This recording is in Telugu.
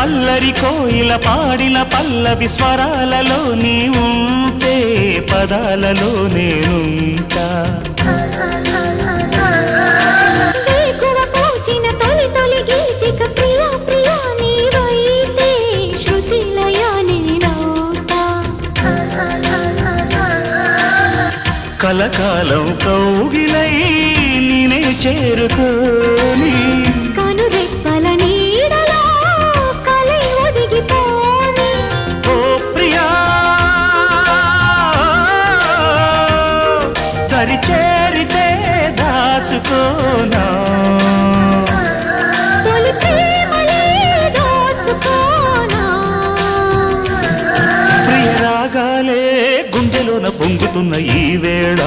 అల్లరి కోయిల పాడిన పల్లవి స్వరాలలో నీ ఉంటే పదాలలో నేనుంటా వేకువ పూచిన తొలి తొలి గీతిక ప్రియా ప్రియా నీవైతే శృతిలయ నేనవుతా కలకాలం కౌగిలై నేనే చేరుకోని కనురెప్పల నీడలో కలై ఒదిగిపోని ఓ ప్రియా దరి చేరితే దాచుకోనా తొలి ప్రేమలే దోచుకోనా ప్రియ రాగాలే గుండెలోన పొంగుతున్న ఈ వేళ